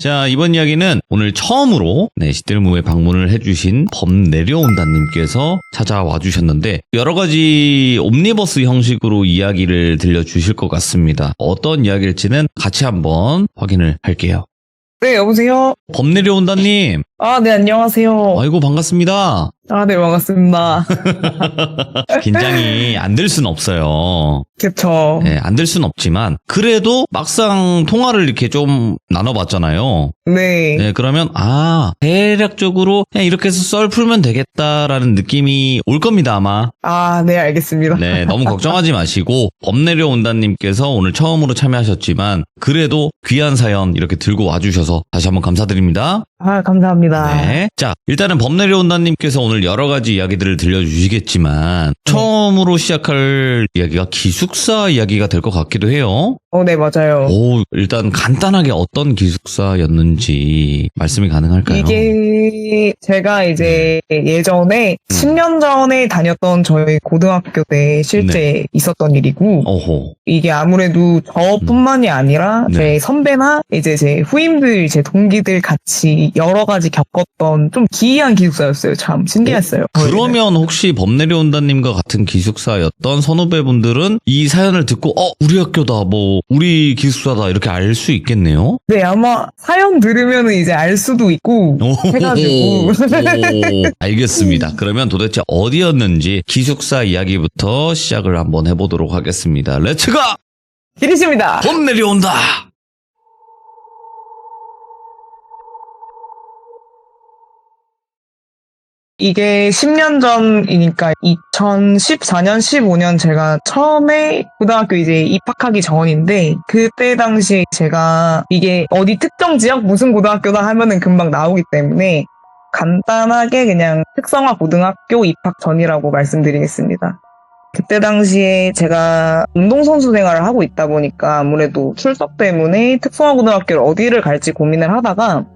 자, 이번 이야기는 오늘 처음으로 시들무에 방문을 해주신 범내려온다님께서 찾아와 주셨는데 여러 가지 옴니버스 형식으로 이야기를 들려주실 것 같습니다. 어떤 이야기일지는 같이 한번 확인을 할게요. 네, 여보세요? 범내려온다님. 네, 안녕하세요. 아이고, 반갑습니다. 네, 반갑습니다. 긴장이 안 될 순 없어요. 그쵸. 네, 안 될 순 없지만 그래도 막상 통화를 이렇게 좀 나눠봤잖아요. 네. 네, 그러면 대략적으로 그냥 이렇게 해서 썰 풀면 되겠다라는 느낌이 올 겁니다, 아마. 네, 알겠습니다. 네, 너무 걱정하지 마시고 범내려온다님께서 오늘 처음으로 참여하셨지만 그래도 귀한 사연 이렇게 들고 와주셔서 다시 한번 감사드립니다. 감사합니다. 네. 자, 일단은 범내려온다님께서 오늘 여러 가지 이야기들을 들려주시겠지만 처음으로 시작할 이야기가 기숙사 이야기가 될 것 같기도 해요. 네, 맞아요. 일단 간단하게 어떤 기숙사였는지 말씀이 가능할까요? 이게 제가 이제 예전에 10년 전에 다녔던 저희 고등학교 때 실제 있었던 일이고 이게 아무래도 저뿐만이 아니라 제 선배나 이제 제 후임들, 제 동기들 같이 여러 가지 겪었던 좀 기이한 기숙사였어요. 참 신기했어요. 그러면 혹시 범내려온다님과 같은 기숙사였던 선후배분들은 이 사연을 듣고 우리 학교다, 우리 기숙사다 이렇게 알 수 있겠네요? 네, 아마 사연 들으면 이제 알 수도 있고 해가지고. 알겠습니다. 그러면 도대체 어디였는지 기숙사 이야기부터 시작을 한번 해보도록 하겠습니다. 렛츠고! 기리십니다. 범내려온다! 이게 10년 전이니까 2014년, 15년 제가 처음에 고등학교 이제 입학하기 전인데 그때 당시에 제가 이게 어디 특정 지역 무슨 고등학교다 하면은 금방 나오기 때문에 간단하게 그냥 특성화 고등학교 입학 전이라고 말씀드리겠습니다. 그때 당시에 제가 운동선수 생활을 하고 있다 보니까 아무래도 출석 때문에 특성화 고등학교를 어디를 갈지 고민을 하다가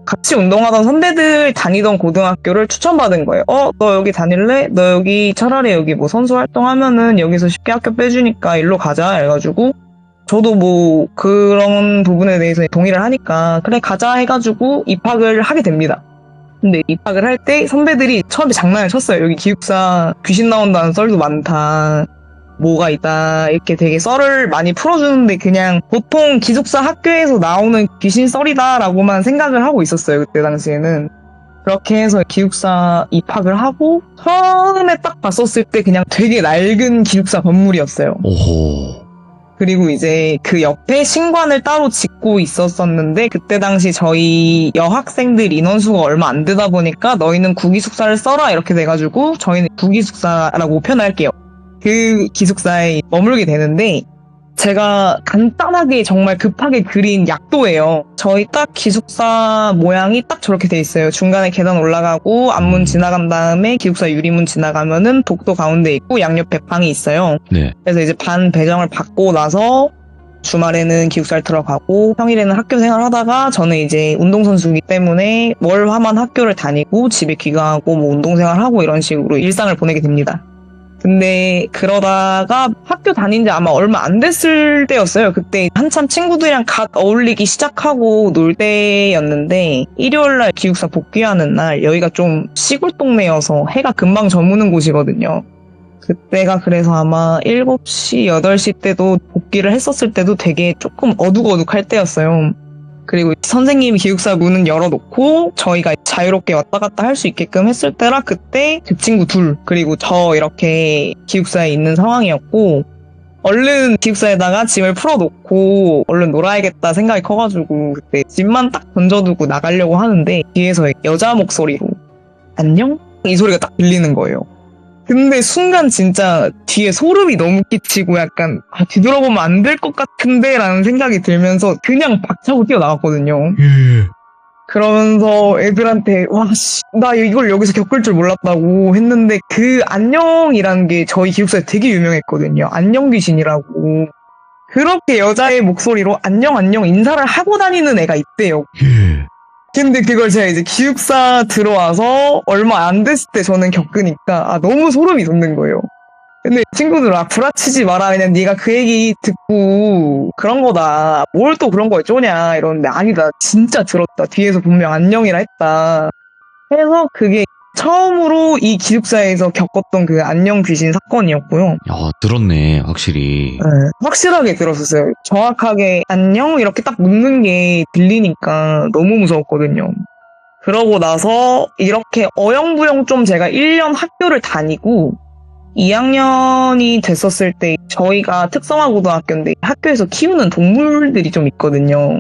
같이 운동하던 선배들 다니던 고등학교를 추천받은 거예요. 너 여기 다닐래? 너 여기 차라리 여기 선수 활동하면은 여기서 쉽게 학교 빼주니까 일로 가자 해가지고 저도 그런 부분에 대해서 동의를 하니까 그래 가자 해가지고 입학을 하게 됩니다. 근데 입학을 할 때 선배들이 처음에 장난을 쳤어요. 여기 기숙사 귀신 나온다는 썰도 많다. 뭐가 있다 이렇게 되게 썰을 많이 풀어주는데 그냥 보통 기숙사 학교에서 나오는 귀신 썰이다라고만 생각을 하고 있었어요. 그때 당시에는. 그렇게 해서 기숙사 입학을 하고 처음에 딱 봤었을 때 그냥 되게 낡은 기숙사 건물이었어요. 그리고 이제 그 옆에 신관을 따로 짓고 있었었는데 그때 당시 저희 여학생들 인원수가 얼마 안 되다 보니까 너희는 구기숙사를 써라 이렇게 돼가지고 저희는 구기숙사라고 표현할게요. 그 기숙사에 머물게 되는데 제가 간단하게 정말 급하게 그린 약도예요. 저희 딱 기숙사 모양이 딱 저렇게 돼 있어요. 중간에 계단 올라가고 앞문 지나간 다음에 기숙사 유리문 지나가면은 복도 가운데 있고 양옆에 방이 있어요. 네. 그래서 이제 반 배정을 받고 나서 주말에는 기숙사를 들어가고 평일에는 학교 생활하다가 저는 이제 운동선수이기 때문에 월화만 학교를 다니고 집에 귀가하고 운동생활하고 이런 식으로 일상을 보내게 됩니다. 근데 그러다가 학교 다닌 지 아마 얼마 안 됐을 때였어요. 그때 한참 친구들이랑 갓 어울리기 시작하고 놀 때였는데 일요일날 기숙사 복귀하는 날 여기가 좀 시골 동네여서 해가 금방 저무는 곳이거든요. 그때가 그래서 아마 7시, 8시 때도 복귀를 했었을 때도 되게 조금 어둑어둑할 때였어요. 그리고 선생님이 기숙사 문은 열어놓고 저희가 자유롭게 왔다 갔다 할 수 있게끔 했을 때라 그때 그 친구 둘 그리고 저 이렇게 기숙사에 있는 상황이었고 얼른 기숙사에다가 짐을 풀어놓고 얼른 놀아야겠다 생각이 커가지고 그때 짐만 딱 던져두고 나가려고 하는데 뒤에서 여자 목소리로 안녕? 이 소리가 딱 들리는 거예요. 근데 순간 진짜 뒤에 소름이 너무 끼치고 약간 뒤돌아보면 안 될 것 같은데 라는 생각이 들면서 그냥 박차고 뛰어나갔거든요. 그러면서 애들한테 나 이걸 여기서 겪을 줄 몰랐다고 했는데 그 안녕이라는 게 저희 기숙사에 되게 유명했거든요. 안녕 귀신이라고. 그렇게 여자의 목소리로 안녕 인사를 하고 다니는 애가 있대요. 근데 그걸 제가 이제 기숙사 들어와서 얼마 안 됐을 때 저는 겪으니까 너무 소름이 돋는 거예요. 근데 친구들 구라치지 마라. 그냥 네가 그 얘기 듣고 그런 거다. 뭘 또 그런 거에 쪼냐 이러는데 아니다. 진짜 들었다. 뒤에서 분명 안녕이라 했다. 해서 그게 처음으로 이 기숙사에서 겪었던 그 안녕 귀신 사건이었고요. 야, 들었네, 확실히. 네, 확실하게 들었었어요. 정확하게 안녕 이렇게 딱 묻는 게 들리니까 너무 무서웠거든요. 그러고 나서 이렇게 어영부영 좀 제가 1년 학교를 다니고 2학년이 됐었을 때 저희가 특성화 고등학교인데 학교에서 키우는 동물들이 좀 있거든요.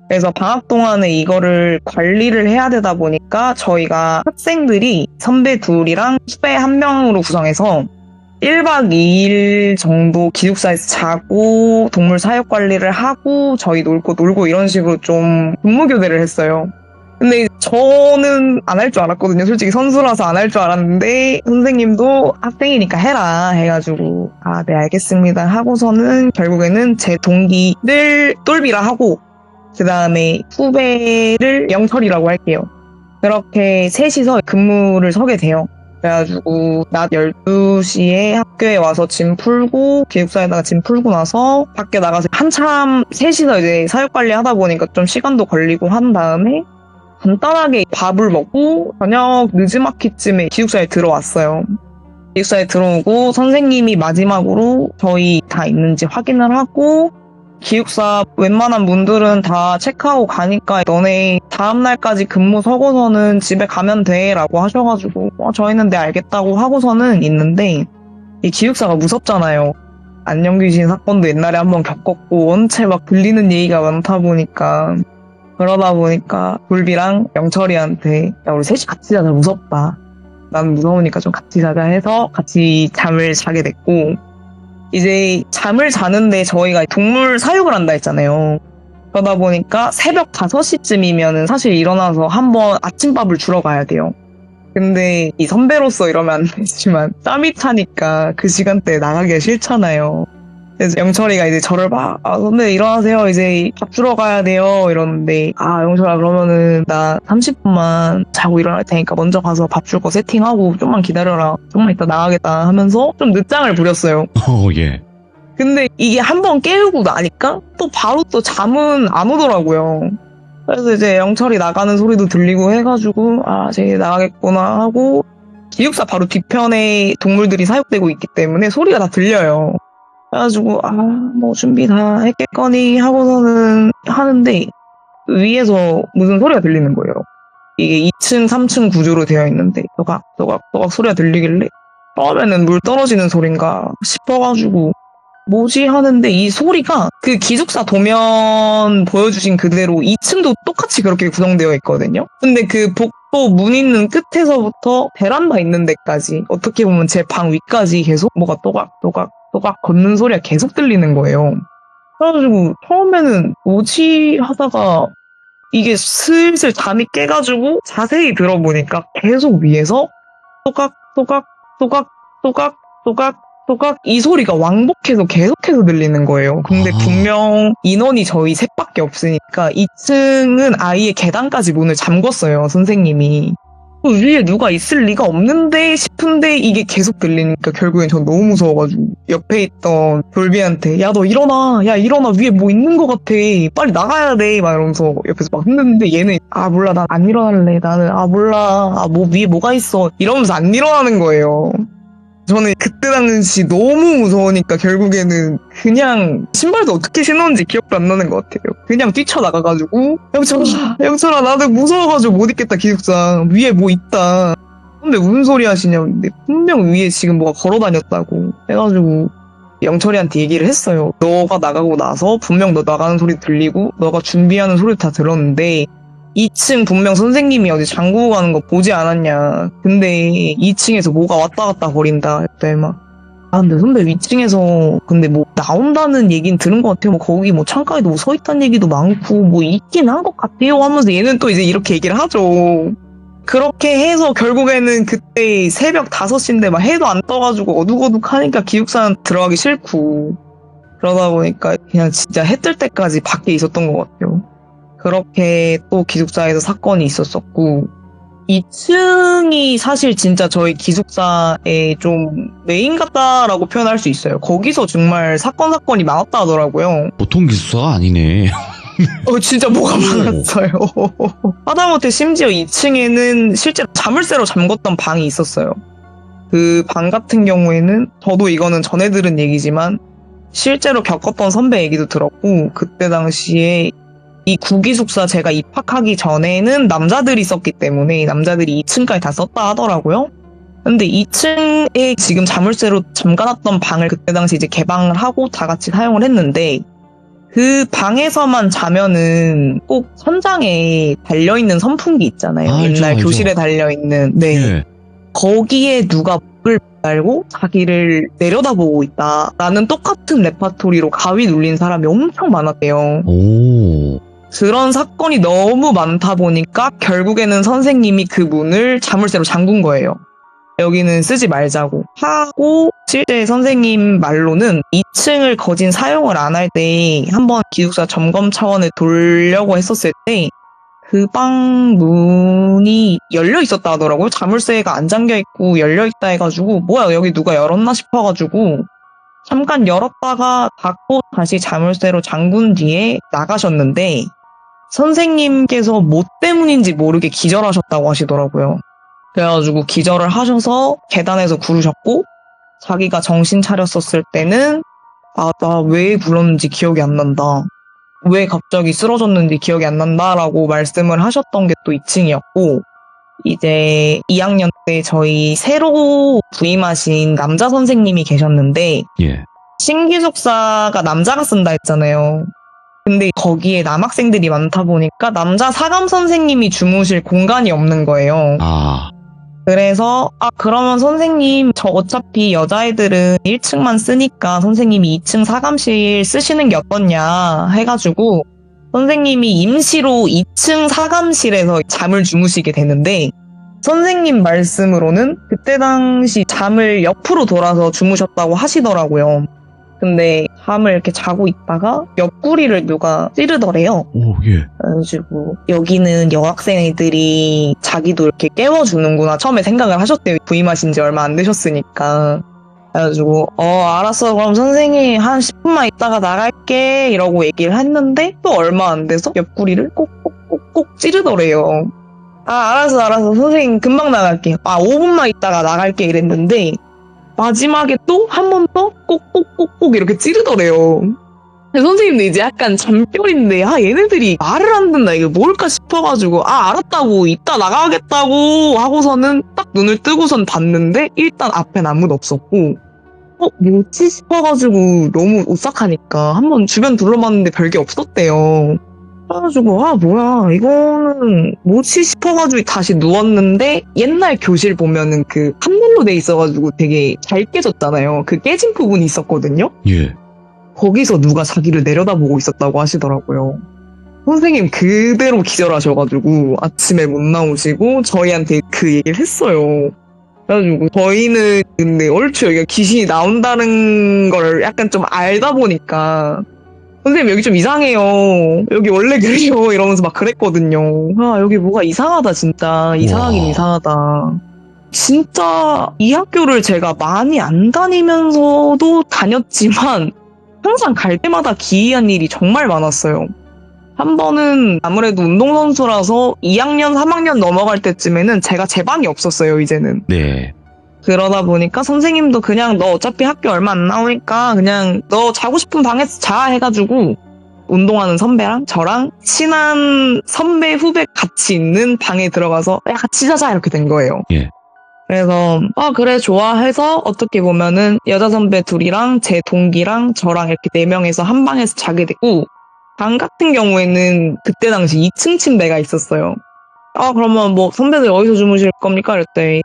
그래서 방학 동안에 이거를 관리를 해야 되다 보니까 저희가 학생들이 선배 둘이랑 후배 한 명으로 구성해서 1박 2일 정도 기숙사에서 자고 동물 사육 관리를 하고 저희 놀고 이런 식으로 좀 근무교대를 했어요. 근데 저는 안 할 줄 알았거든요. 솔직히 선수라서 안 할 줄 알았는데 선생님도 학생이니까 해라 해가지고 네 알겠습니다 하고서는 결국에는 제 동기를 똘비라 하고 그 다음에 후배를 영철이라고 할게요. 그렇게 셋이서 근무를 서게 돼요. 그래가지고 낮 12시에 학교에 와서 짐 풀고 기숙사에다가 짐 풀고 나서 밖에 나가서 한참 셋이서 이제 사육관리 하다 보니까 좀 시간도 걸리고 한 다음에 간단하게 밥을 먹고 저녁 늦지막히쯤에 기숙사에 들어왔어요. 기숙사에 들어오고 선생님이 마지막으로 저희 다 있는지 확인을 하고 기숙사 웬만한 분들은 다 체크하고 가니까 너네 다음날까지 근무 서고서는 집에 가면 돼 라고 하셔가지고 저희는 네 알겠다고 하고서는 있는데 이 기숙사가 무섭잖아요. 안녕귀신 사건도 옛날에 한번 겪었고 원체 막 들리는 얘기가 많다 보니까 그러다 보니까 돌비랑 영철이한테 야 우리 셋이 같이 자자 무섭다. 난 무서우니까 좀 같이 자자 해서 같이 잠을 자게 됐고 이제 잠을 자는데 저희가 동물 사육을 한다 했잖아요. 그러다 보니까 새벽 5시쯤이면 사실 일어나서 한번 아침밥을 주러 가야 돼요. 근데 이 선배로서 이러면 안 되지만 짬이 타니까 그 시간대에 나가기가 싫잖아요. 그래서 영철이가 이제 저를 막 선배 일어나세요. 이제 밥 주러 가야 돼요. 이러는데 영철아 그러면은 나 30분만 자고 일어날 테니까 먼저 가서 밥 줄 거 세팅하고 좀만 기다려라. 조금만 이따 나가겠다 하면서 좀 늦장을 부렸어요. 예. 근데 이게 한번 깨우고 나니까 또 바로 또 잠은 안 오더라고요. 그래서 이제 영철이 나가는 소리도 들리고 해가지고 쟤 나가겠구나 하고 기숙사 바로 뒤편에 동물들이 사육되고 있기 때문에 소리가 다 들려요. 그래가지고 뭐 준비 다 했겠거니 하고서는 하는데 위에서 무슨 소리가 들리는 거예요. 이게 2층, 3층 구조로 되어 있는데 또각 소리가 들리길래 처음에는 물 떨어지는 소린가 싶어가지고 뭐지 하는데 이 소리가 그 기숙사 도면 보여주신 그대로 2층도 똑같이 그렇게 구성되어 있거든요. 근데 그 복도 문 있는 끝에서부터 베란다 있는 데까지 어떻게 보면 제 방 위까지 계속 뭐가 또각 걷는 소리가 계속 들리는 거예요. 그래가지고 처음에는 뭐지 하다가 이게 슬슬 잠이 깨가지고 자세히 들어보니까 계속 위에서 또각 이 소리가 왕복해서 계속해서 들리는 거예요. 근데 분명 인원이 저희 셋밖에 없으니까 2층은 아예 계단까지 문을 잠궜어요, 선생님이. 위에 누가 있을 리가 없는데 싶은데 이게 계속 들리니까 결국엔 전 너무 무서워가지고 옆에 있던 돌비한테 야 너 일어나 위에 뭐 있는 것 같아 빨리 나가야 돼 막 이러면서 옆에서 막 흔드는데 얘는 몰라 난 안 일어날래 나는 몰라 뭐 위에 뭐가 있어 이러면서 안 일어나는 거예요. 저는 그때 당시 너무 무서우니까 결국에는 그냥 신발도 어떻게 신었는지 기억도 안 나는 것 같아요. 그냥 뛰쳐나가가지고 영철아 나도 무서워가지고 못 있겠다 기숙사 위에 뭐 있다. 근데 무슨 소리 하시냐고. 근데 분명 위에 지금 뭐가 걸어다녔다고 해가지고 영철이한테 얘기를 했어요. 너가 나가고 나서 분명 너 나가는 소리 들리고 너가 준비하는 소리 다 들었는데 2층 분명 선생님이 어디 잠그고 가는 거 보지 않았냐. 근데 2층에서 뭐가 왔다 갔다 거린다. 그때 막 근데 선배 위층에서 근데 뭐 나온다는 얘기는 들은 것 같아요. 뭐 거기 뭐 창가에도 뭐 서 있다는 얘기도 많고 뭐 있긴 한 것 같아요 하면서 얘는 또 이제 이렇게 얘기를 하죠. 그렇게 해서 결국에는 그때 새벽 5시인데 막 해도 안 떠가지고 어둑어둑하니까 기숙사 들어가기 싫고 그러다 보니까 그냥 진짜 해 뜰 때까지 밖에 있었던 것 같아요. 그렇게 또 기숙사에서 사건이 있었었고 2층이 사실 진짜 저희 기숙사의 좀 메인 같다라고 표현할 수 있어요. 거기서 정말 사건이 많았다 하더라고요. 보통 기숙사가 아니네. 진짜 뭐가 많았어요. 하다못해 심지어 2층에는 실제로 자물쇠로 잠궜던 방이 있었어요. 그 방 같은 경우에는 저도 이거는 전해 들은 얘기지만 실제로 겪었던 선배 얘기도 들었고, 그때 당시에 이 구기숙사 제가 입학하기 전에는 남자들이 썼기 때문에 남자들이 2층까지 다 썼다 하더라고요. 근데 2층에 지금 자물쇠로 잠가놨던 방을 그때 당시 이제 개방을 하고 다 같이 사용을 했는데, 그 방에서만 자면은 꼭 천장에 달려있는 선풍기 있잖아요. 알죠, 옛날 알죠. 교실에 달려있는. 네. 예. 거기에 누가 목을 달고 자기를 내려다보고 있다라는 똑같은 레파토리로 가위 눌린 사람이 엄청 많았대요. 오. 그런 사건이 너무 많다 보니까 결국에는 선생님이 그 문을 자물쇠로 잠근 거예요. 여기는 쓰지 말자고 하고, 실제 선생님 말로는 2층을 거진 사용을 안 할 때 한번 기숙사 점검 차원을 돌려고 했었을 때 그 방 문이 열려 있었다 하더라고요. 자물쇠가 안 잠겨 있고 열려 있다 해가지고 뭐야 여기 누가 열었나 싶어가지고 잠깐 열었다가 닫고 다시 자물쇠로 잠근 뒤에 나가셨는데, 선생님께서 뭐 때문인지 모르게 기절하셨다고 하시더라고요. 그래가지고 기절을 하셔서 계단에서 구르셨고, 자기가 정신 차렸었을 때는 나 왜 굴렀는지 기억이 안 난다, 왜 갑자기 쓰러졌는지 기억이 안 난다라고 말씀을 하셨던 게 또 2층이었고, 이제 2학년 때 저희 새로 부임하신 남자 선생님이 계셨는데, 예. 신기숙사가 남자가 쓴다 했잖아요. 근데 거기에 남학생들이 많다 보니까 남자 사감 선생님이 주무실 공간이 없는 거예요. 아. 그래서 그러면 선생님 저 어차피 여자애들은 1층만 쓰니까 선생님이 2층 사감실 쓰시는 게 어떻냐 해가지고 선생님이 임시로 2층 사감실에서 잠을 주무시게 되는데, 선생님 말씀으로는 그때 당시 잠을 옆으로 돌아서 주무셨다고 하시더라고요. 근데 잠을 이렇게 자고 있다가 옆구리를 누가 찌르더래요. 오, 예. 그래가지고 여기는 여학생 애들이 자기도 이렇게 깨워주는구나 처음에 생각을 하셨대요. 부임하신 지 얼마 안 되셨으니까. 그래가지고 알았어 그럼 선생님 한 10분만 있다가 나갈게 이러고 얘기를 했는데 또 얼마 안 돼서 옆구리를 꼭꼭꼭꼭 찌르더래요. 알았어 선생님 금방 나갈게. 5분만 있다가 나갈게 이랬는데 마지막에 또 한 번 더 꼭꼭꼭꼭 이렇게 찌르더래요. 선생님도 이제 약간 잠결인데 얘네들이 말을 안 듣나 이게 뭘까 싶어가지고 알았다고 이따 나가겠다고 하고서는 딱 눈을 뜨고선 봤는데 일단 앞엔 아무도 없었고 뭐지 싶어가지고 너무 오싹하니까 한번 주변 둘러봤는데 별게 없었대요. 그래가지고 뭐야 이거는 뭐지 싶어가지고 다시 누웠는데, 옛날 교실 보면은 그 판넬로 돼 있어가지고 되게 잘 깨졌잖아요. 그 깨진 부분이 있었거든요. 예. 거기서 누가 자기를 내려다보고 있었다고 하시더라고요. 선생님 그대로 기절하셔가지고 아침에 못 나오시고 저희한테 그 얘기를 했어요. 그래가지고 저희는 근데 얼추 여기가 귀신이 나온다는 걸 약간 좀 알다 보니까 선생님 여기 좀 이상해요, 여기 원래 그래요 이러면서 막 그랬거든요. 여기 뭐가 이상하다 진짜. 이상하긴 와. 이상하다. 진짜 이 학교를 제가 많이 안 다니면서도 다녔지만 항상 갈 때마다 기이한 일이 정말 많았어요. 한 번은 아무래도 운동선수라서 2학년, 3학년 넘어갈 때쯤에는 제가 제 방이 없었어요, 이제는. 네. 그러다 보니까 선생님도 그냥 너 어차피 학교 얼마 안 나오니까 그냥 너 자고 싶은 방에서 자 해가지고 운동하는 선배랑 저랑 친한 선배, 후배 같이 있는 방에 들어가서 야 같이 자자 이렇게 된 거예요. 예. 그래서 그래 좋아 해서 어떻게 보면은 여자 선배 둘이랑 제 동기랑 저랑 이렇게 4명에서 한 방에서 자게 됐고, 방 같은 경우에는 그때 당시 2층 침대가 있었어요. 그러면 뭐 선배들 어디서 주무실 겁니까? 이랬더니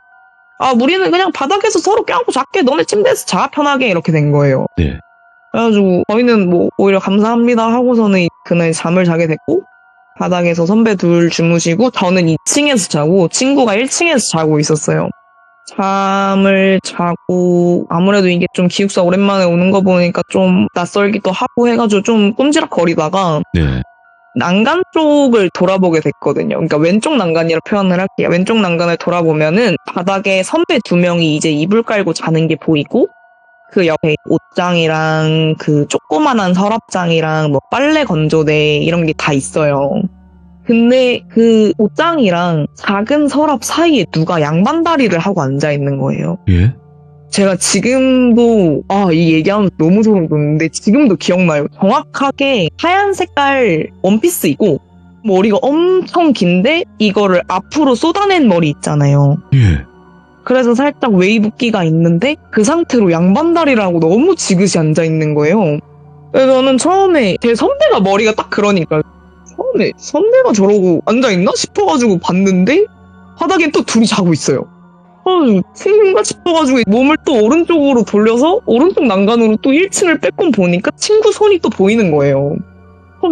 우리는 그냥 바닥에서 서로 껴안고 잘게, 너네 침대에서 자 편하게 이렇게 된 거예요. 네. 그래가지고 저희는 뭐 오히려 감사합니다 하고서는 그날 잠을 자게 됐고, 바닥에서 선배 둘 주무시고 저는 2층에서 자고 친구가 1층에서 자고 있었어요. 잠을 자고 아무래도 이게 좀 기숙사 오랜만에 오는 거 보니까 좀 낯설기도 하고 해가지고 좀 꼼지락거리다가 네. 난간 쪽을 돌아보게 됐거든요. 그러니까 왼쪽 난간이라 표현을 할게요. 왼쪽 난간을 돌아보면은 바닥에 선배 2명이 이제 이불 깔고 자는 게 보이고 그 옆에 옷장이랑 그 조그만한 서랍장이랑 뭐 빨래 건조대 이런 게 다 있어요. 근데 그 옷장이랑 작은 서랍 사이에 누가 양반다리를 하고 앉아 있는 거예요. 예? 제가 지금도 이 얘기하면 너무 소름 돋는데 지금도 기억나요. 정확하게 하얀 색깔 원피스이고 머리가 엄청 긴데 이거를 앞으로 쏟아낸 머리 있잖아요. 예. 그래서 살짝 웨이브기가 있는데 그 상태로 양반다리를 하고 너무 지그시 앉아 있는 거예요. 그래서 저는 처음에 제 선배가 머리가 딱 그러니까 처음에 선배가 저러고 앉아있나 싶어가지고 봤는데 바닥엔 또 둘이 자고 있어요. 친구인가 싶어가지고 몸을 또 오른쪽으로 돌려서 오른쪽 난간으로 또 1층을 빼꼼 보니까 친구 손이 또 보이는 거예요.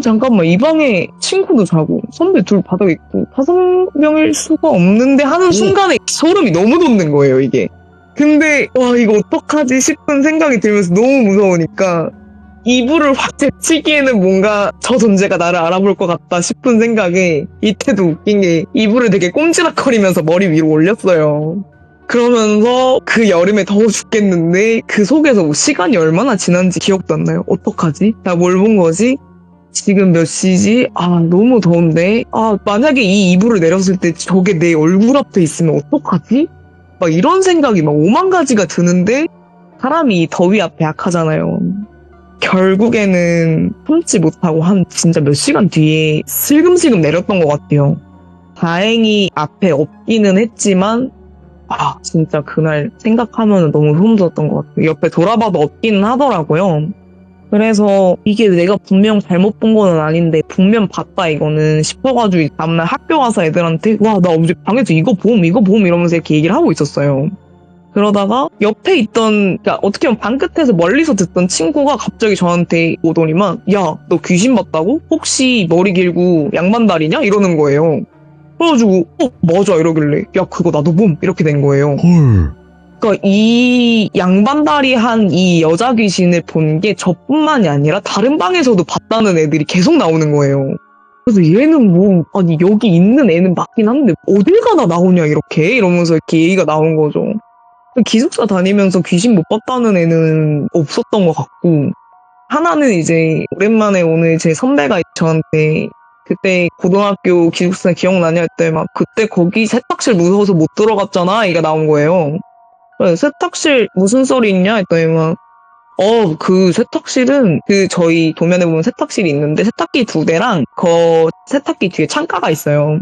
잠깐만 이 방에 친구도 자고 선배 둘 바닥에 있고 5명일 수가 없는데 하는 순간에 소름이 너무 돋는 거예요 이게. 근데 이거 어떡하지 싶은 생각이 들면서 너무 무서우니까 이불을 확 제치기에는 뭔가 저 존재가 나를 알아볼 것 같다 싶은 생각에 이때도 웃긴 게 이불을 되게 꼼지락거리면서 머리 위로 올렸어요. 그러면서 그 여름에 더워 죽겠는데 그 속에서 뭐 시간이 얼마나 지난지 기억도 안 나요. 어떡하지? 나 뭘 본 거지? 지금 몇 시지? 너무 더운데? 만약에 이 이불을 내렸을 때 저게 내 얼굴 앞에 있으면 어떡하지? 막 이런 생각이 막 5만 가지가 드는데 사람이 더위 앞에 약하잖아요. 결국에는 참지 못하고 한 진짜 몇 시간 뒤에 슬금슬금 내렸던 것 같아요. 다행히 앞에 없기는 했지만 진짜 그날 생각하면 너무 소름 돋았던 것 같아요. 옆에 돌아봐도 없기는 하더라고요. 그래서 이게 내가 분명 잘못 본 거는 아닌데 분명 봤다 이거는 싶어가지고 다음날 학교 가서 애들한테 나 어제 방에서 이거 봄 이러면서 이렇게 얘기를 하고 있었어요. 그러다가 옆에 있던 그러니까 어떻게 보면 방 끝에서 멀리서 듣던 친구가 갑자기 저한테 오더니만 야 너 귀신 봤다고? 혹시 머리 길고 양반다리냐? 이러는 거예요. 그래가지고 맞아 이러길래 야 그거 나도 봄 이렇게 된 거예요. 헐. 그러니까 이 양반다리 한 이 여자 귀신을 본 게 저뿐만이 아니라 다른 방에서도 봤다는 애들이 계속 나오는 거예요. 그래서 얘는 아니 여기 있는 애는 맞긴 한데 어딜 가나 나오냐 이러면서 이렇게 얘기가 나온 거죠. 기숙사 다니면서 귀신 못 봤다는 애는 없었던 것 같고 하나는 이제 오랜만에 오늘 제 선배가 저한테 그때 고등학교 기숙사 기억나냐 했더니 막 그때 거기 세탁실 무서워서 못 들어갔잖아 얘기가 나온 거예요. 세탁실 무슨 소리 있냐 했더니 막 그 세탁실은 저희 도면에 보면 세탁실이 있는데 세탁기 2대랑 세탁기 뒤에 창가가 있어요.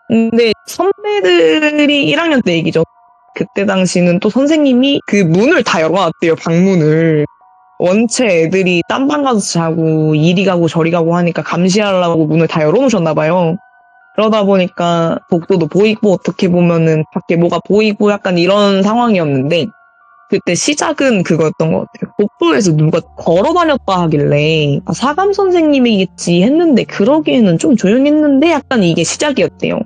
근데 선배들이 1학년 때 얘기죠. 그때 당시는 또 선생님이 그 문을 다 열어놨대요, 방문을. 원체 애들이 딴 방 가서 자고 이리 가고 저리 가고 하니까 감시하려고 문을 다 열어놓으셨나봐요. 그러다 보니까 복도도 보이고 어떻게 보면은 밖에 뭐가 보이고 약간 이런 상황이었는데 그때 시작은 그거였던 것 같아요. 복도에서 누가 걸어다녔다 하길래 사감 선생님이겠지 했는데 그러기에는 좀 조용했는데 약간 이게 시작이었대요.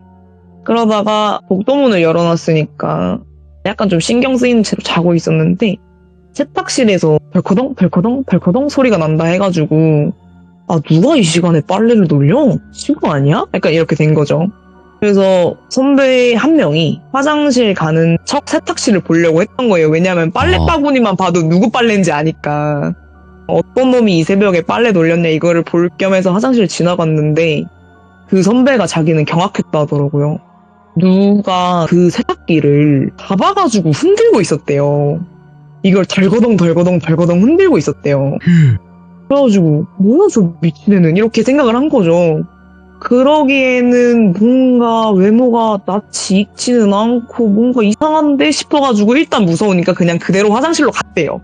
그러다가 복도문을 열어놨으니까 약간 좀 신경 쓰이는 채로 자고 있었는데 세탁실에서 벌커덩 벌커덩 벌커덩 소리가 난다 해가지고 누가 이 시간에 빨래를 돌려? 친구 아니야? 약간 이렇게 된 거죠. 그래서 선배 한 명이 화장실 가는 척 세탁실을 보려고 했던 거예요. 왜냐하면 빨래 바구니만 봐도 누구 빨래인지 아니까. 어떤 놈이 이 새벽에 빨래 돌렸냐 이거를 볼 겸해서 화장실 지나갔는데 그 선배가 자기는 경악했다 하더라고요. 누가 그 세탁기를 잡아가지고 흔들고 있었대요. 이걸 덜거덩 흔들고 있었대요. 그래가지고 뭐야 저 미친 애는 이렇게 생각을 한 거죠. 그러기에는 뭔가 외모가 낯이 익지는 않고 뭔가 이상한데 싶어가지고 일단 무서우니까 그냥 그대로 화장실로 갔대요.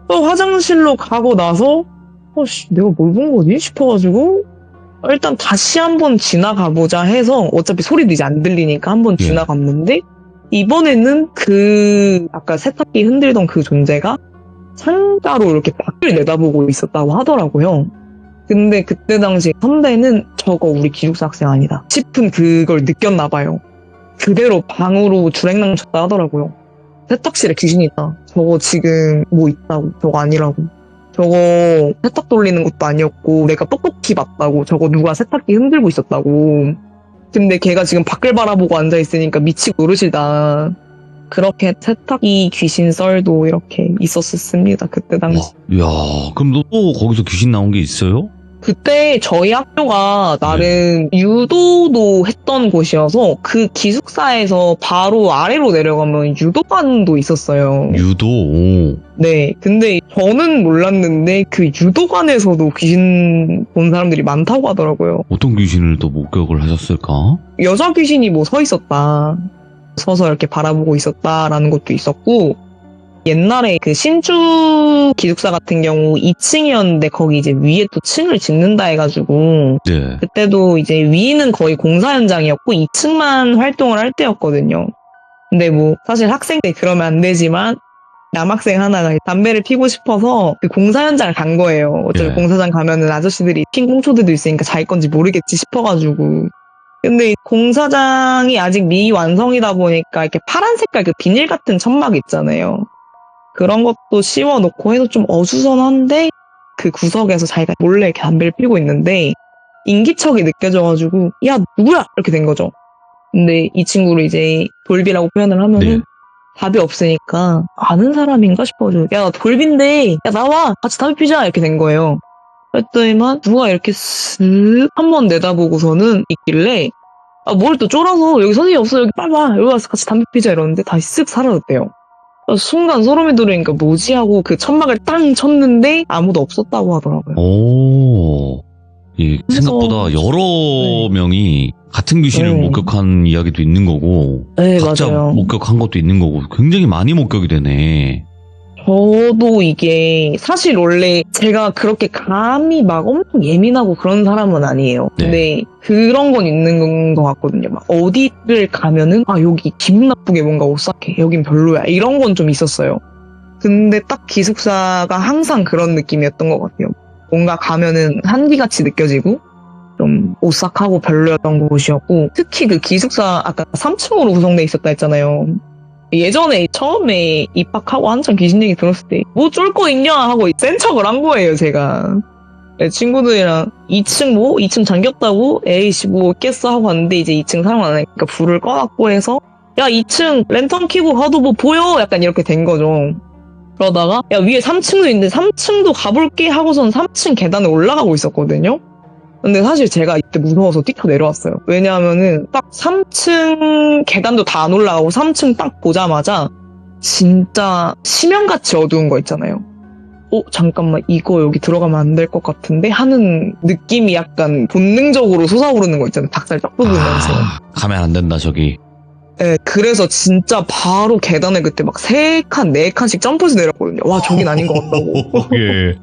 또 화장실로 가고 나서 내가 뭘 본 거지? 싶어가지고 일단 다시 한번 지나가보자 해서 어차피 소리도 이제 안 들리니까 한번 지나갔는데 이번에는 아까 세탁기 흔들던 그 존재가 창가로 이렇게 밖을 내다보고 있었다고 하더라고요. 근데 그때 당시 선배는 저거 우리 기숙사 학생 아니다 싶은 그걸 느꼈나 봐요. 그대로 방으로 주랭랑 쳤다 하더라고요. 세탁실에 귀신이 있다. 저거 지금 뭐 있다고. 저거 아니라고. 저거 세탁 돌리는 것도 아니었고 내가 똑똑히 봤다고. 저거 누가 세탁기 흔들고 있었다고. 근데 걔가 지금 밖을 바라보고 앉아있으니까 미치고 노릇이다. 그렇게 세탁기 귀신 썰도 이렇게 있었습니다. 그때 당시. 와, 야, 그럼 너 또 거기서 귀신 나온 게 있어요? 그때 저희 학교가 나름 유도도 했던 곳이어서 그 기숙사에서 바로 아래로 내려가면 유도관도 있었어요. 유도. 오. 네. 근데 저는 몰랐는데 그 유도관에서도 귀신 본 사람들이 많다고 하더라고요. 어떤 귀신을 또 목격을 하셨을까? 여자 귀신이 뭐 서 있었다. 서서 이렇게 바라보고 있었다라는 것도 있었고, 옛날에 그 신주 기숙사 같은 경우 2층이었는데 거기 이제 위에 또 층을 짓는다 해가지고 네. 그때도 이제 위는 거의 공사 현장이었고 2층만 활동을 할 때였거든요. 근데 뭐 사실 학생 때 그러면 안 되지만 남학생 하나가 담배를 피고 싶어서 그 공사 현장을 간 거예요. 어차피 네. 공사장 가면은 아저씨들이 핀 꽁초들도 있으니까 자기 건지 모르겠지 싶어가지고. 근데 공사장이 아직 미완성이다 보니까 이렇게 파란 색깔 그 비닐 같은 천막 있잖아요. 그런 것도 씌워놓고 해서 좀 어수선한데 그 구석에서 자기가 몰래 이렇게 담배를 피우고 있는데 인기척이 느껴져가지고 야 누구야? 이렇게 된 거죠. 근데 이 친구를 이제 돌비라고 표현을 하면은 네. 답이 없으니까 아는 사람인가 싶어가지고 야 나 돌비인데 야 나와 같이 담배 피자 이렇게 된 거예요. 그랬더니만 누가 이렇게 쓱 한번 내다보고서는 있길래 아 뭘 또 쫄아서 여기 선생님 없어 여기 빨리 와 여기 와서 같이 담배 피자 이러는데 다시 쓱 사라졌대요. 순간 소름이 돋으니까 뭐지 하고 그 천막을 땅 쳤는데 아무도 없었다고 하더라고요. 오. 예, 그래서- 생각보다 여러 네. 명이 같은 귀신을 네. 목격한 이야기도 있는 거고, 네, 각자 맞아요. 목격한 것도 있는 거고, 굉장히 많이 목격이 되네. 저도 이게 사실 원래 제가 그렇게 감이 막 엄청 예민하고 그런 사람은 아니에요. 근데 그런 건 있는 것 같거든요. 막 어디를 가면은 아 여기 기분 나쁘게 뭔가 오싹해. 여긴 별로야. 이런 건 좀 있었어요. 근데 딱 기숙사가 항상 그런 느낌이었던 것 같아요. 뭔가 가면은 한기같이 느껴지고 좀 오싹하고 별로였던 곳이었고 특히 그 기숙사 아까 3층으로 구성돼 있었다 했잖아요. 예전에 처음에 입학하고 한참 귀신 얘기 들었을 때 뭐 쫄 거 있냐 하고 센 척을 한 거예요 제가. 친구들이랑 2층 뭐? 2층 잠겼다고? 에이씨 뭐 있겠어 하고 왔는데 이제 2층 사용 안 하니까 불을 꺼놨고 해서 야 2층 랜턴 켜고 가도 뭐 보여? 약간 이렇게 된 거죠. 그러다가 야 위에 3층도 있는데 3층도 가볼게 하고선 3층 계단에 올라가고 있었거든요. 근데 사실 제가 이때 무서워서 뛰쳐 내려왔어요. 왜냐하면은 딱 3층 계단도 다 안 올라가고 3층 딱 보자마자 진짜 심연같이 어두운 거 있잖아요. 잠깐만 이거 여기 들어가면 안 될 것 같은데 하는 느낌이 약간 본능적으로 솟아오르는 거 있잖아요. 닭살 쫙 돋으면서. 가면 안 된다, 저기. 네, 그래서 진짜 바로 계단에 그때 막 3칸, 4칸씩 점프해서 내렸거든요. 와, 저긴 아닌 것 같다고. 예.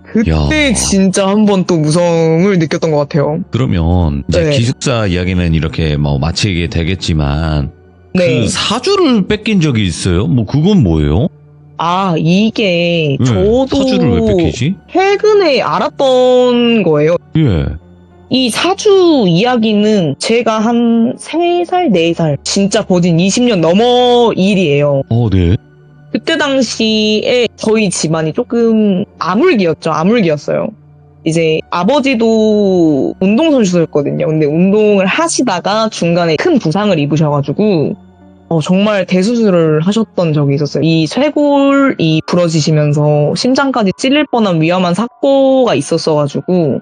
그때 야. 진짜 한 번 또 무서움을 느꼈던 것 같아요. 그러면 이제 네. 기숙사 이야기는 이렇게 뭐 마치게 되겠지만, 네. 그 사주를 뺏긴 적이 있어요? 뭐 그건 뭐예요? 아, 이게 저도 사주를 왜 뺏기지? 최근에 알았던 거예요. 예. 이 사주 이야기는 제가 한 3살, 4살, 진짜 거진 20년 넘어 일이에요. 네. 그때 당시에 저희 집안이 조금 암울기였어요. 이제 아버지도 운동선수였거든요. 근데 운동을 하시다가 중간에 큰 부상을 입으셔가지고 정말 대수술을 하셨던 적이 있었어요. 이 쇄골이 부러지시면서 심장까지 찔릴 뻔한 위험한 사고가 있었어가지고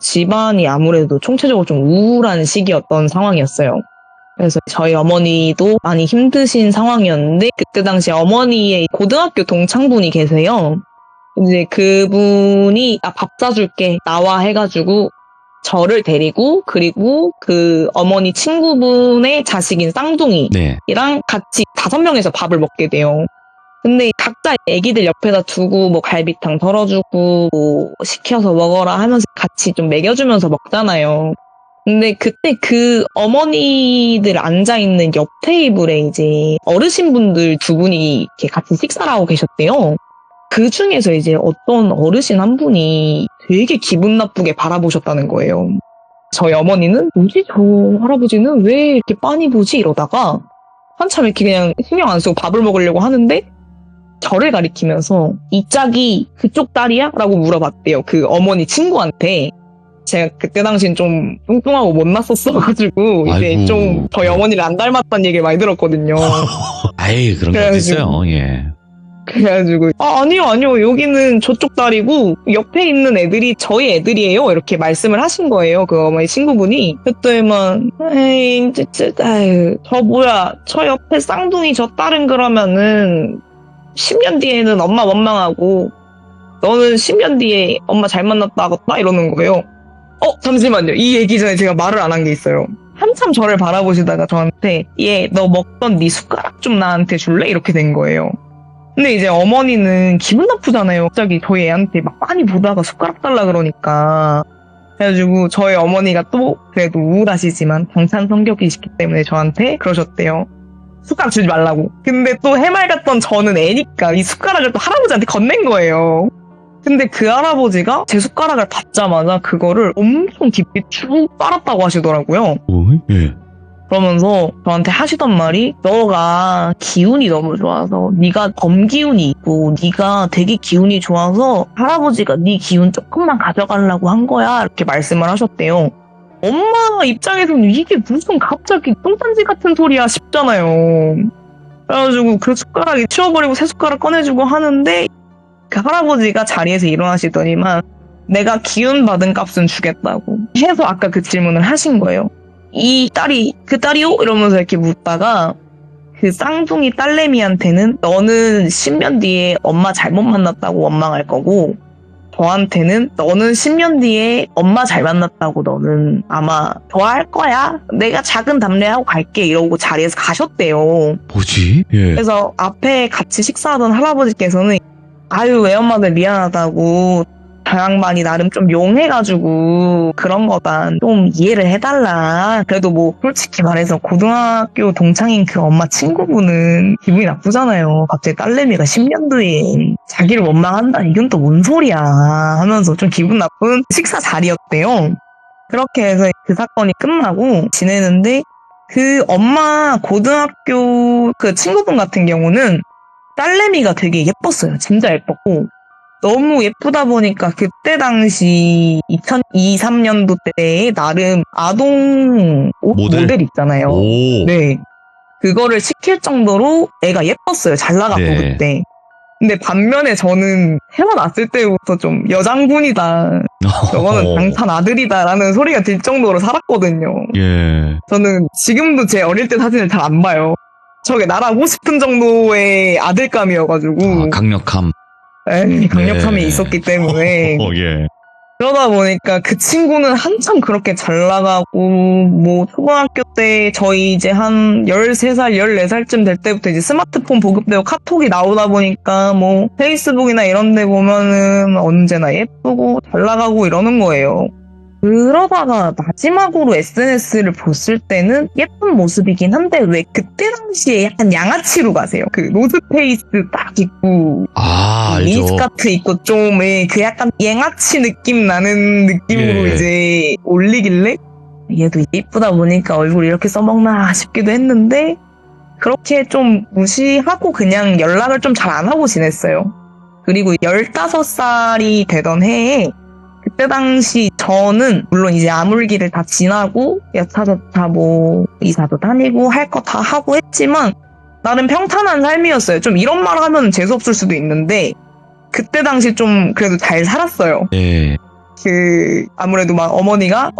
집안이 아무래도 총체적으로 좀 우울한 시기였던 상황이었어요. 그래서 저희 어머니도 많이 힘드신 상황이었는데 그때 당시 어머니의 고등학교 동창분이 계세요. 이제 그분이 밥 사줄게 나와 해가지고 저를 데리고 그리고 그 어머니 친구분의 자식인 쌍둥이랑 네. 같이 5명에서 밥을 먹게 돼요. 근데 각자 애기들 옆에다 두고 뭐 갈비탕 덜어주고 뭐 시켜서 먹어라 하면서 같이 좀 먹여주면서 먹잖아요. 근데 그때 그 어머니들 앉아있는 옆 테이블에 이제 어르신분들 2분이 이렇게 같이 식사를 하고 계셨대요. 그 중에서 이제 어떤 어르신 한 분이 되게 기분 나쁘게 바라보셨다는 거예요. 저희 어머니는 뭐지 저 할아버지는 왜 이렇게 빤히 보지 이러다가 한참 이렇게 그냥 신경 안 쓰고 밥을 먹으려고 하는데 저를 가리키면서 이 짝이 그쪽 딸이야? 라고 물어봤대요. 그 어머니 친구한테. 제가 그때 당시엔 좀 뚱뚱하고 못났었어가지고 이제 아이고. 좀 저희 어머니를 안 닮았다는 얘기를 많이 들었거든요. 아이, 그런 거 그래가지고. 있어요. 예. 그래가지고 아니요 여기는 저쪽 딸이고 옆에 있는 애들이 저희 애들이에요 이렇게 말씀을 하신 거예요. 그 어머니 친구분이. 그때만 에이 아유 저 뭐야 저 옆에 쌍둥이 저 딸은 그러면은 10년 뒤에는 엄마 원망하고 너는 10년 뒤에 엄마 잘 만났다 하겠다 이러는 거예요. 잠시만요. 이 얘기 전에 제가 말을 안 한 게 있어요. 한참 저를 바라보시다가 저한테 얘 너 먹던 네 숟가락 좀 나한테 줄래? 이렇게 된 거예요. 근데 이제 어머니는 기분 나쁘잖아요. 갑자기 저희 애한테 막 많이 보다가 숟가락 달라 그러니까. 그래가지고 저희 어머니가 또 그래도 우울하시지만 방찬 성격이시기 때문에 저한테 그러셨대요. 숟가락 주지 말라고. 근데 또 해맑았던 저는 애니까 이 숟가락을 또 할아버지한테 건넨 거예요. 근데 그 할아버지가 제 숟가락을 받자마자 그거를 엄청 깊이 쭉 빨았다고 하시더라고요. 예. 그러면서 저한테 하시던 말이 너가 기운이 너무 좋아서 네가 범기운이 있고 네가 되게 기운이 좋아서 할아버지가 네 기운 조금만 가져가려고 한 거야 이렇게 말씀을 하셨대요. 엄마 입장에서는 이게 무슨 갑자기 똥단지 같은 소리야 싶잖아요. 그래가지고 그 숟가락이 치워버리고 새 숟가락 꺼내주고 하는데 그 할아버지가 자리에서 일어나시더니만 내가 기운 받은 값은 주겠다고 해서 아까 그 질문을 하신 거예요. 이 딸이 그 딸이요? 이러면서 이렇게 묻다가 그 쌍둥이 딸내미한테는 너는 10년 뒤에 엄마 잘못 만났다고 원망할 거고 저한테는 너는 10년 뒤에 엄마 잘 만났다고 너는 아마 좋아할 거야. 내가 작은 담례하고 갈게 이러고 자리에서 가셨대요. 뭐지? 예. 그래서 앞에 같이 식사하던 할아버지께서는 아유 외엄마들 미안하다고 저 양반이 나름 좀 용해가지고 그런 거다 좀 이해를 해달라. 그래도 뭐 솔직히 말해서 고등학교 동창인 그 엄마 친구분은 기분이 나쁘잖아요. 갑자기 딸내미가 10년 뒤에 자기를 원망한다 이건 또 뭔 소리야 하면서 좀 기분 나쁜 식사 자리였대요. 그렇게 해서 그 사건이 끝나고 지내는데 그 엄마 고등학교 그 친구분 같은 경우는 딸내미가 되게 예뻤어요. 진짜 예뻤고 너무 예쁘다 보니까 그때 당시 2023년도 때에 나름 아동 옷 모델 있잖아요. 오. 네. 그거를 시킬 정도로 애가 예뻤어요. 잘 나갔고 네. 그때. 근데 반면에 저는 태어났을 때부터 좀 여장군이다. 저거는 장탄 아들이다라는 소리가 들 정도로 살았거든요. 예. 저는 지금도 제 어릴 때 사진을 잘 안 봐요. 저게 나라고 싶은 정도의 아들감이어가지고. 강력함. 강력함이 네. 있었기 때문에. 예. 그러다 보니까 그 친구는 한참 그렇게 잘 나가고, 뭐, 초등학교 때 저희 이제 한 13살, 14살쯤 될 때부터 이제 스마트폰 보급되고 카톡이 나오다 보니까 뭐, 페이스북이나 이런 데 보면은 언제나 예쁘고 잘 나가고 이러는 거예요. 그러다가 마지막으로 SNS를 봤을 때는 예쁜 모습이긴 한데 왜 그때 당시에 약간 양아치로 가세요. 그 노스페이스 딱 입고 알죠. 미니스커트 입고 좀 그 약간 양아치 느낌 나는 느낌으로 예. 이제 올리길래 얘도 이쁘다 보니까 얼굴 이렇게 써먹나 싶기도 했는데 그렇게 좀 무시하고 그냥 연락을 좀 잘 안 하고 지냈어요. 그리고 15살이 되던 해에 그때 당시 저는 물론 이제 아물기를 다 지나고 여차저차 뭐 이사도 다니고 할 거 다 하고 했지만 나름 평탄한 삶이었어요. 좀 이런 말 하면 재수없을 수도 있는데 그때 당시 좀 그래도 잘 살았어요. 예. 아무래도 막 어머니가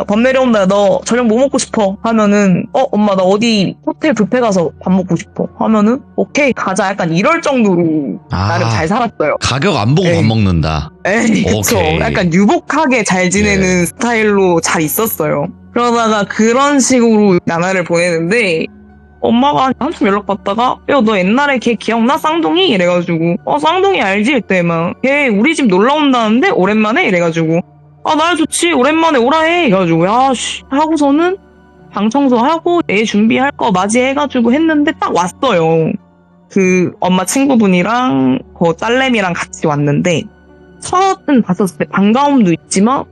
밥 내려온다 너 저녁 뭐 먹고 싶어 하면은 엄마 나 어디 호텔 뷔페 가서 밥 먹고 싶어 하면은 오케이 가자 약간 이럴 정도로 나름 잘 살았어요. 가격 안 보고 에이. 밥 먹는다. 에이, 그쵸. 오케이. 약간 유복하게 잘 지내는 스타일로 잘 있었어요. 그러다가 그런 식으로 나날을 보내는데 엄마가 한참 연락받다가 야 너 옛날에 걔 기억나? 쌍둥이? 이래가지고 쌍둥이 알지? 이때 막 걔 우리 집 놀러 온다는데 오랜만에? 이래가지고 나 좋지 오랜만에 오라 해 이래가지고 야씨 하고서는 방 청소하고 애 준비할 거 맞이해가지고 했는데 딱 왔어요. 그 엄마 친구분이랑 그 딸내미랑 같이 왔는데 첫은 봤었을 때 반가움도 있지만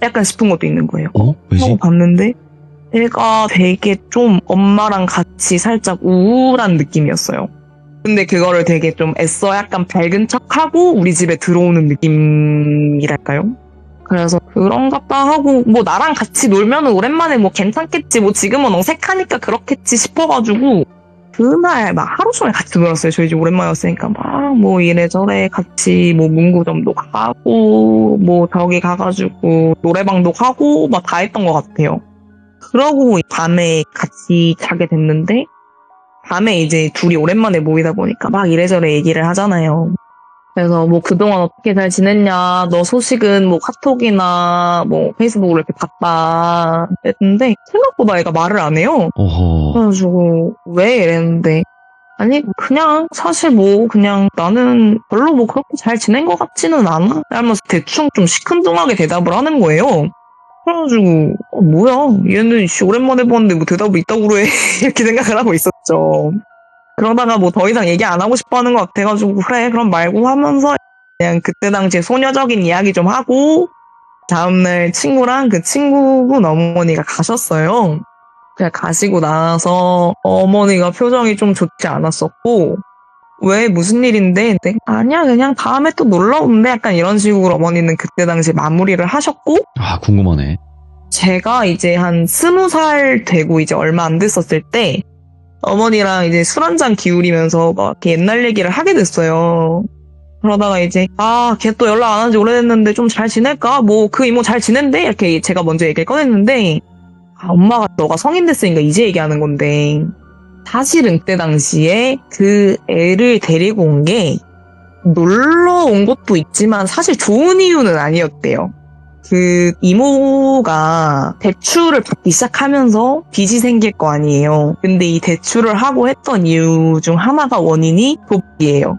약간 싶은 것도 있는 거예요. 왜지? 하고 봤는데 애가 되게 좀 엄마랑 같이 살짝 우울한 느낌이었어요. 근데 그거를 되게 좀 애써 약간 밝은 척하고 우리 집에 들어오는 느낌이랄까요? 그래서 그런갑다 하고 뭐 나랑 같이 놀면은 오랜만에 뭐 괜찮겠지 뭐 지금은 어색하니까 그렇겠지 싶어가지고 그날 막 하루 종일 같이 놀았어요. 저희 집 오랜만이었으니까 막 뭐 이래저래 같이 뭐 문구점도 가고 뭐 저기 가가지고 노래방도 가고 막 다 했던 것 같아요. 그러고 밤에 같이 자게 됐는데 밤에 이제 둘이 오랜만에 모이다 보니까 막 이래저래 얘기를 하잖아요. 그래서 뭐 그동안 어떻게 잘 지냈냐, 너 소식은 뭐 카톡이나 뭐 페이스북으로 이렇게 봤다 했는데 생각보다 애가 말을 안 해요. 어허. 그래가지고 왜 이랬는데 아니 그냥 사실 뭐 그냥 나는 별로 뭐 그렇게 잘 지낸 것 같지는 않아 하면서 대충 좀 시큰둥하게 대답을 하는 거예요. 그래가지고 뭐야 얘는 오랜만에 봤는데 뭐 대답을 이따구로 해 이렇게 생각을 하고 있었죠. 그러다가 뭐 더 이상 얘기 안 하고 싶어 하는 것 같아가지고 그래 그럼 말고 하면서 그냥 그때 당시에 소녀적인 이야기 좀 하고 다음날 친구랑 그 친구분 어머니가 가셨어요. 그냥 가시고 나서 어머니가 표정이 좀 좋지 않았었고 왜 무슨 일인데? 근데 아니야 그냥 다음에 또 놀러 온대 약간 이런 식으로 어머니는 그때 당시 마무리를 하셨고 아, 궁금하네. 제가 이제 한 20살 되고 이제 얼마 안 됐었을 때 어머니랑 이제 술 한잔 기울이면서 막 이렇게 옛날 얘기를 하게 됐어요. 그러다가 이제 걔 또 연락 안 한 지 오래됐는데 좀 잘 지낼까? 뭐 그 이모 잘 지낸대? 이렇게 제가 먼저 얘기를 꺼냈는데 엄마가 너가 성인 됐으니까 이제 얘기하는 건데 사실은 그때 당시에 그 애를 데리고 온 게 놀러 온 것도 있지만 사실 좋은 이유는 아니었대요. 그 이모가 대출을 받기 시작하면서 빚이 생길 거 아니에요. 근데 이 대출을 하고 했던 이유 중 하나가 원인이 도박이에요.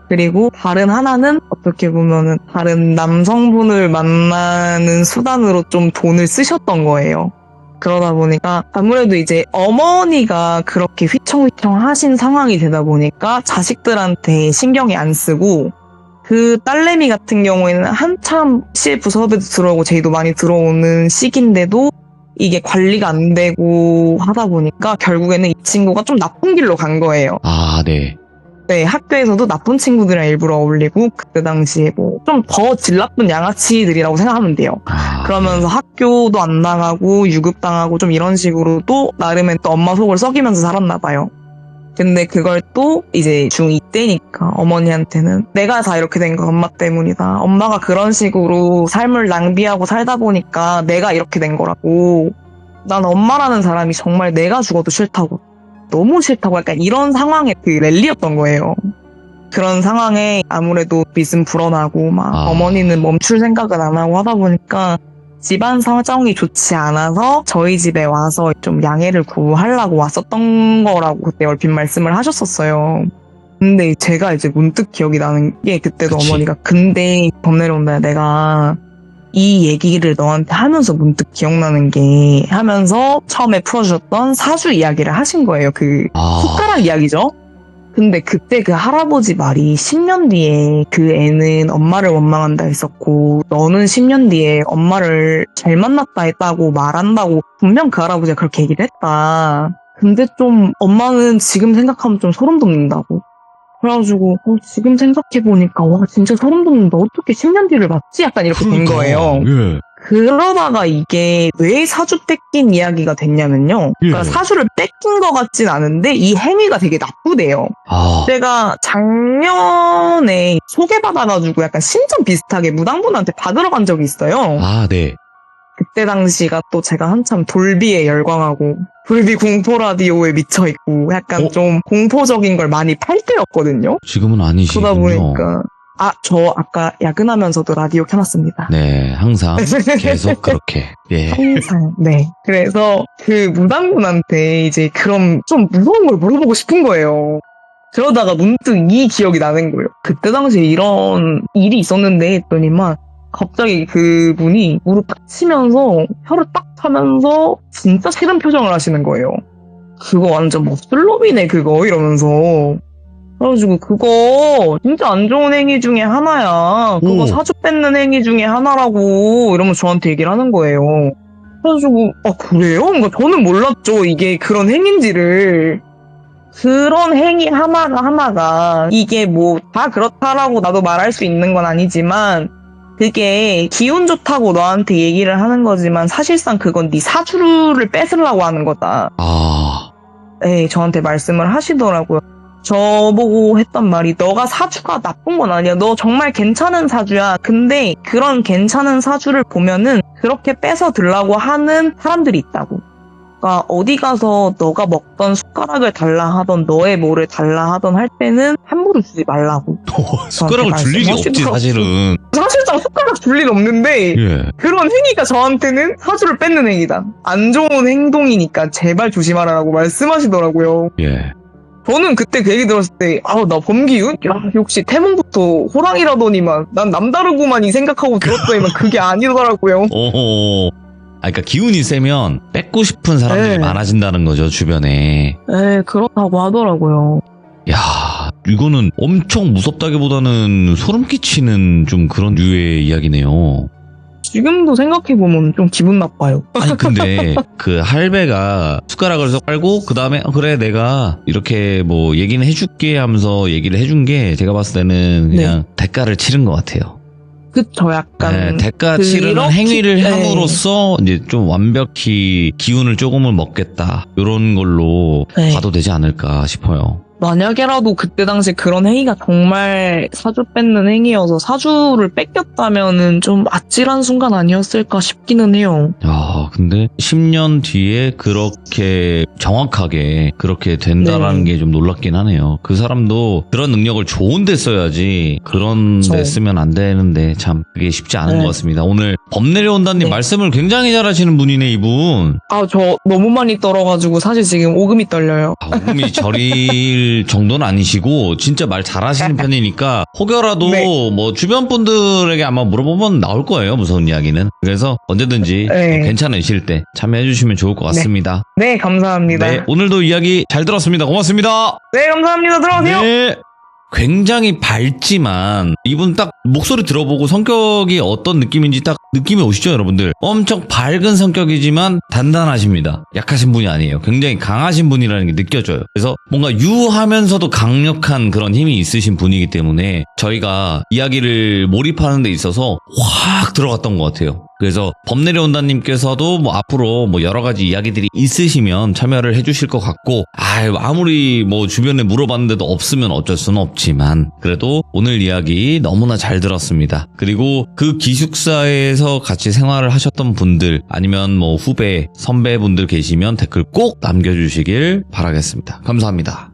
그리고 다른 하나는 어떻게 보면은 다른 남성분을 만나는 수단으로 좀 돈을 쓰셨던 거예요. 그러다 보니까 아무래도 이제 어머니가 그렇게 휘청휘청 하신 상황이 되다 보니까 자식들한테 신경이 안 쓰고 그 딸내미 같은 경우에는 한참 부서업에도 들어오고 제이도 많이 들어오는 시기인데도 이게 관리가 안 되고 하다 보니까 결국에는 이 친구가 좀 나쁜 길로 간 거예요. 아, 네. 네, 학교에서도 나쁜 친구들이랑 일부러 어울리고 그때 당시에 뭐 좀 더 질 나쁜 양아치들이라고 생각하면 돼요. 아, 그러면서 학교도 안 나가고 유급당하고 좀 이런 식으로 또 나름의 또 엄마 속을 썩이면서 살았나 봐요. 근데 그걸 또 이제 중2 때니까 어머니한테는 내가 다 이렇게 된 거 엄마 때문이다. 엄마가 그런 식으로 삶을 낭비하고 살다 보니까 내가 이렇게 된 거라고. 난 엄마라는 사람이 정말 내가 죽어도 싫다고. 너무 싫다고 약간 이런 상황의 그 랠리였던 거예요. 그런 상황에 아무래도 빚은 불어나고 막 어머니는 멈출 생각은 안 하고 하다 보니까 집안 사정이 좋지 않아서 저희 집에 와서 좀 양해를 구하려고 왔었던 거라고 그때 얼핏 말씀을 하셨었어요. 근데 제가 이제 문득 기억이 나는 게 그때도 그치. 어머니가 근데 범 내려온다 내가 이 얘기를 너한테 하면서 문득 기억나는 게 하면서 처음에 풀어주셨던 사주 이야기를 하신 거예요. 그 숟가락 이야기죠. 근데 그때 그 할아버지 말이 10년 뒤에 그 애는 엄마를 원망한다 했었고 너는 10년 뒤에 엄마를 잘 만났다 했다고 말한다고 분명 그 할아버지가 그렇게 얘기를 했다. 근데 좀 엄마는 지금 생각하면 좀 소름 돋는다고. 그래가지고 지금 생각해보니까 와 진짜 소름 돋는다. 어떻게 10년 뒤를 맞지? 약간 이렇게 된 거예요. 예. 그러다가 이게 왜 사주 뺏긴 이야기가 됐냐면요. 그러니까 사주를 뺏긴 것 같진 않은데 이 행위가 되게 나쁘대요. 제가 작년에 소개받아가지고 약간 신청 비슷하게 무당분한테 받으러 간 적이 있어요. 아, 네. 그때 당시가 또 제가 한참 돌비에 열광하고 돌비 공포 라디오에 미쳐있고 약간 좀 공포적인 걸 많이 팔 때였거든요. 지금은 아니시군요. 그러다 보니까 저 아까 야근하면서도 라디오 켜놨습니다. 네, 항상 계속 그렇게. 예. 항상. 네. 그래서 그 무당분한테 이제 그럼 좀 무서운 걸 물어보고 싶은 거예요. 그러다가 문득 이 기억이 나는 거예요. 그때 당시에 이런 일이 있었는데 했더니만 갑자기 그분이 무릎 딱 치면서 혀를 딱 차면서 진짜 싫은 표정을 하시는 거예요. 그거 완전 머슬놈이네 그거 이러면서. 그래가지고 그거 진짜 안 좋은 행위 중에 하나야. 그거 사주 뺏는 행위 중에 하나라고 이러면서 저한테 얘기를 하는 거예요. 그래가지고 그래요? 그러니까 저는 몰랐죠. 이게 그런 행위인지를. 그런 행위 하나가 이게 뭐 다 그렇다라고 나도 말할 수 있는 건 아니지만 그게 기분 좋다고 너한테 얘기를 하는 거지만 사실상 그건 네 사주를 뺏으려고 하는 거다. 네, 저한테 말씀을 하시더라고요. 저보고 했던 말이 너가 사주가 나쁜 건 아니야. 너 정말 괜찮은 사주야. 근데 그런 괜찮은 사주를 보면은 그렇게 뺏어 들라고 하는 사람들이 있다고. 그러니까 어디 가서 너가 먹던 숟가락을 달라 하던 너의 뭐를 달라 하던 할 때는 함부로 주지 말라고. 숟가락을 줄 일이 없지 사실은. 사실상 숟가락 줄 일 없는데 예. 그런 행위가 저한테는 사주를 뺏는 행위다. 안 좋은 행동이니까 제발 조심하라고 말씀하시더라고요. 예. 저는 그때 그 얘기 들었을 때, 나 범기운? 야, 역시 태몽부터 호랑이라더니만, 난 남다르구만 이 생각하고 들었더니만 그게 아니더라고요. 오호. 그러니까 기운이 세면 뺏고 싶은 사람들이 네. 많아진다는 거죠, 주변에. 네, 그렇다고 하더라고요. 야, 이거는 엄청 무섭다기보다는 소름 끼치는 좀 그런 류의 이야기네요. 지금도 생각해보면 좀 기분 나빠요. 아니 근데 그 할배가 숟가락을 쏙 빨고 그 다음에 그래 내가 이렇게 뭐 얘기는 해줄게 하면서 얘기를 해준 게 제가 봤을 때는 그냥 대가를 치른 것 같아요. 그쵸, 약간. 대가 치르는 행위를 네. 함으로써 이제 좀 완벽히 기운을 조금은 먹겠다 이런 걸로 네. 봐도 되지 않을까 싶어요. 만약에라도 그때 당시 그런 행위가 정말 사주 뺏는 행위여서 사주를 뺏겼다면은 좀 아찔한 순간 아니었을까 싶기는 해요. 야, 근데 10년 뒤에 그렇게 정확하게 그렇게 된다라는 네. 게 좀 놀랍긴 하네요. 그 사람도 그런 능력을 좋은 데 써야지 그런 데 그쵸. 쓰면 안 되는데 참 그게 쉽지 않은 네. 것 같습니다. 오늘 범 내려온다님 네. 말씀을 굉장히 잘하시는 분이네 이분. 저 너무 많이 떨어가지고 사실 지금 오금이 떨려요. 오금이 저릴 정도는 아니시고 진짜 말 잘하시는 편이니까 혹여라도 네. 뭐 주변 분들에게 아마 물어보면 나올 거예요. 무서운 이야기는. 그래서 언제든지 네. 괜찮으실 때 참여해 주시면 좋을 것 같습니다. 네, 감사합니다. 네, 오늘도 이야기 잘 들었습니다. 고맙습니다. 네, 감사합니다. 들어가세요. 네. 굉장히 밝지만 이분 딱 목소리 들어보고 성격이 어떤 느낌인지 딱 느낌이 오시죠, 여러분들? 엄청 밝은 성격이지만 단단하십니다. 약하신 분이 아니에요. 굉장히 강하신 분이라는 게 느껴져요. 그래서 뭔가 유하면서도 강력한 그런 힘이 있으신 분이기 때문에 저희가 이야기를 몰입하는 데 있어서 확 들어갔던 것 같아요. 그래서 범 내려온다님께서도 뭐 앞으로 뭐 여러 가지 이야기들이 있으시면 참여를 해주실 것 같고, 아무리 뭐 주변에 물어봤는데도 없으면 어쩔 수는 없지만 그래도 오늘 이야기 너무나 잘 들었습니다. 그리고 그 기숙사에서 같이 생활을 하셨던 분들 아니면 뭐 후배, 선배분들 계시면 댓글 꼭 남겨주시길 바라겠습니다. 감사합니다.